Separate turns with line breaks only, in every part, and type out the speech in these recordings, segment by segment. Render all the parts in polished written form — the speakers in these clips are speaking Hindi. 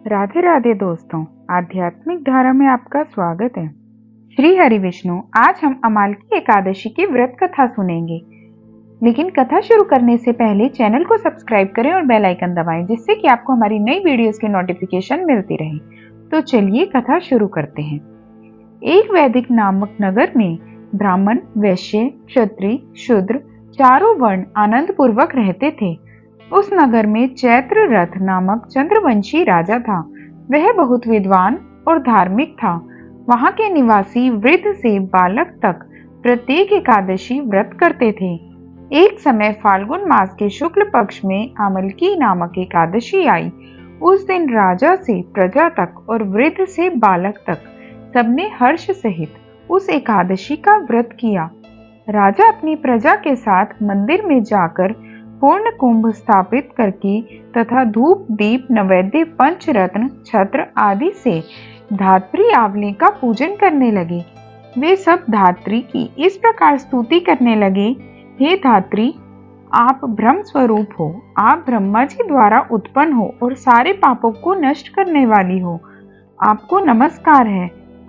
राधे राधे दोस्तों, आध्यात्मिक धारा में आपका स्वागत है। श्री हरि विष्णु, आज हम अमालकी एकादशी की व्रत कथा सुनेंगे। लेकिन कथा शुरू करने से पहले चैनल को सब्सक्राइब करें और बेल आइकन दबाएं, जिससे कि आपको हमारी नई वीडियोस की नोटिफिकेशन मिलती रहे। तो चलिए कथा शुरू करते हैं। एक वैदिक नामक नगर में ब्राह्मण, वैश्य, क्षत्रिय, शूद्र चारों वर्ण आनंद पूर्वक रहते थे। उस नगर में चैत्र रथ नामक चंद्रवंशी राजा था। वह बहुत विद्वान और धार्मिक था। वहां के निवासी वृद्ध से बालक तक प्रत्येक एकादशी व्रत करते थे। एक समय फाल्गुन मास के शुक्ल पक्ष में आमलकी नामक एकादशी आई। उस दिन राजा से प्रजा तक और वृद्ध से बालक तक सबने हर्ष सहित उस एकादशी का व्रत किया। राजा अपनी प्रजा के साथ मंदिर में जाकर पूर्ण कुंभ स्थापित करके तथा धूप, दीप, नैवेद्य, पंचरत्न, छत्र आदि से धात्री आंवले का पूजन करने लगे। वे सब धात्री की इस प्रकार स्तुति करने लगे, हे धात्री, आप ब्रह्म स्वरूप हो, आप ब्रह्मा जी द्वारा उत्पन्न हो और सारे पापों को नष्ट करने वाली हो। आपको नमस्कार है।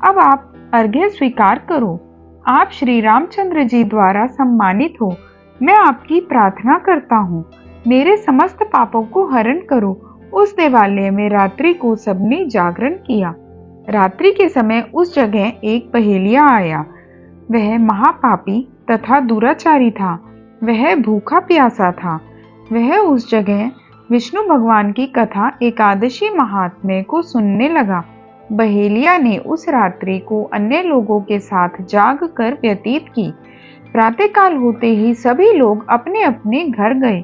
अब आप अर्घ्य स्वीकार करो। आप श्री रामचंद्र जी द्वारा सम्मानित हो। मैं आपकी प्रार्थना करता हूँ, मेरे समस्त पापों को हरण करो। उस देवालय में रात्रि को सबने जागरण किया। रात्रि के समय उस जगह एक पहेलिया आया। वह महापापी तथा दुराचारी था। वह भूखा प्यासा था। वह उस जगह विष्णु भगवान की कथा एकादशी महात्म्य को सुनने लगा। बहेलिया ने उस रात्रि को अन्य लोगों के साथ जाग कर व्यतीत की। प्रातःकाल होते ही सभी लोग अपने अपने घर गए।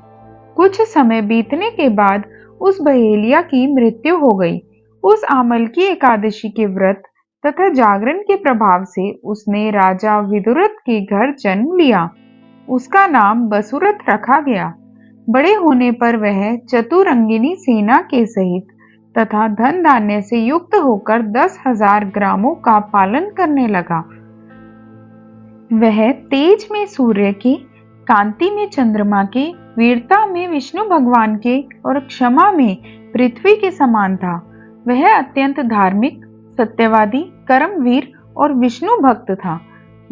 कुछ समय बीतने के बाद उस बहेलिया की मृत्यु हो गई। उस आमलकी एकादशी के व्रत तथा जागरण के प्रभाव से उसने राजा विदुरथ के घर जन्म लिया। उसका नाम बसुरथ रखा गया। बड़े होने पर वह चतुरंगिनी सेना के सहित तथा धन धान्य से युक्त होकर 10,000 ग्रामों का पालन करने लगा। वह तेज में सूर्य के, कांति में चंद्रमा के, वीरता में विष्णु भगवान के और क्षमा में पृथ्वी के समान था। वह अत्यंत धार्मिक, सत्यवादी, कर्मवीर और विष्णु भक्त था।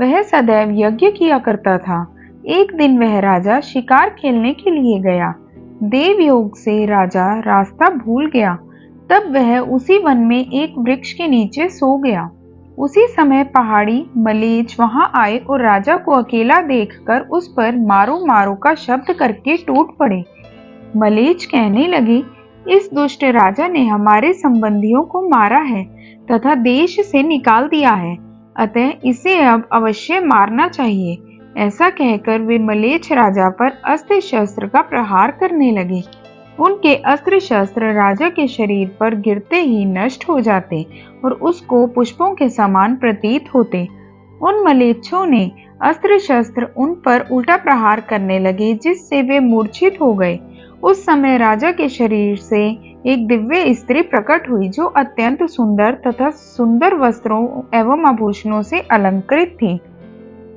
वह सदैव यज्ञ किया करता था। एक दिन वह राजा शिकार खेलने के लिए गया। देव योग से राजा रास्ता भूल गया। तब वह उसी वन में एक वृक्ष के नीचे सो गया। उसी समय पहाड़ी मलेच्छ वहां आए और राजा को अकेला देखकर उस पर मारो मारो का शब्द करके टूट पड़े। मलेच्छ कहने लगे, इस दुष्ट राजा ने हमारे संबंधियों को मारा है तथा देश से निकाल दिया है, अतः इसे अब अवश्य मारना चाहिए। ऐसा कहकर वे मलेच्छ राजा पर अस्त्र शस्त्र का प्रहार करने लगे। उनके अस्त्र शस्त्र राजा के शरीर पर गिरते ही नष्ट हो जाते और उसको पुष्पों के समान प्रतीत होते। उन मलेच्छों ने अस्त्र शस्त्र उन पर उल्टा प्रहार करने लगे, जिससे वे मूर्छित हो गए। उस समय राजा के शरीर से एक दिव्य स्त्री प्रकट हुई, जो अत्यंत सुंदर तथा सुंदर वस्त्रों एवं आभूषणों से अलंकृत थी।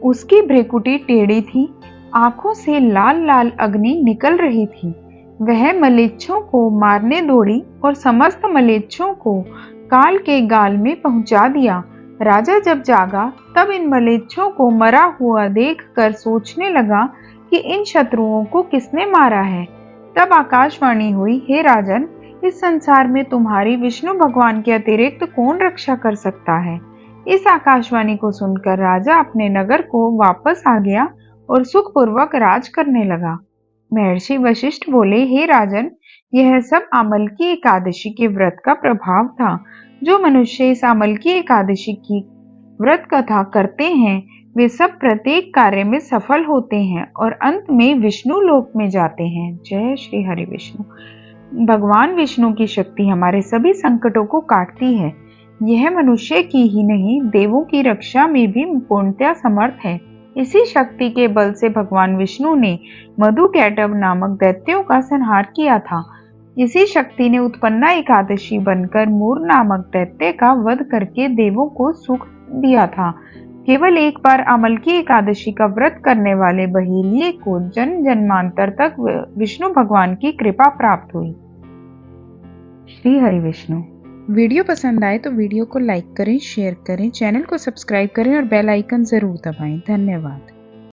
उसकी भ्रुकुटी टेढ़ी थी, आंखों से लाल लाल अग्नि निकल रही थी। वह मलेच्छों को मारने दौड़ी और समस्त मलेच्छों को काल के गाल में पहुंचा दिया। राजा जब जागा तब इन मलेच्छों को मरा हुआ देखकर सोचने लगा कि इन शत्रुओं को किसने मारा है। तब आकाशवाणी हुई, हे राजन, इस संसार में तुम्हारी विष्णु भगवान के अतिरिक्त कौन रक्षा कर सकता है। इस आकाशवाणी को सुनकर राजा अपने नगर को वापस आ गया और सुखपूर्वक राज करने लगा। महर्षि वशिष्ठ बोले, हे राजन, यह सब आमलकी एकादशी के व्रत का प्रभाव था। जो मनुष्य इस आमलकी एकादशी की व्रत कथा करते हैं, वे सब प्रत्येक कार्य में सफल होते हैं और अंत में विष्णु लोक में जाते हैं। जय श्री हरि विष्णु। भगवान विष्णु की शक्ति हमारे सभी संकटों को काटती है। यह मनुष्य की ही नहीं, देवों की रक्षा में भी पूर्णतया समर्थ है। इसी शक्ति के बल से भगवान विष्णु ने मधुकैटभ नामक दैत्यों का संहार किया था। इसी शक्ति ने उत्पन्ना एकादशी बनकर मूर नामक दैत्य का वध करके देवों को सुख दिया था। केवल एक बार आमलकी एकादशी का व्रत करने वाले बहेलिये को जन्म जन्मांतर तक विष्णु भगवान की कृपा प्राप्त हुई। श्री हरि विष्णु। वीडियो पसंद आए तो वीडियो को लाइक करें, शेयर करें, चैनल को सब्सक्राइब करें और बेल आइकन ज़रूर दबाएं। धन्यवाद।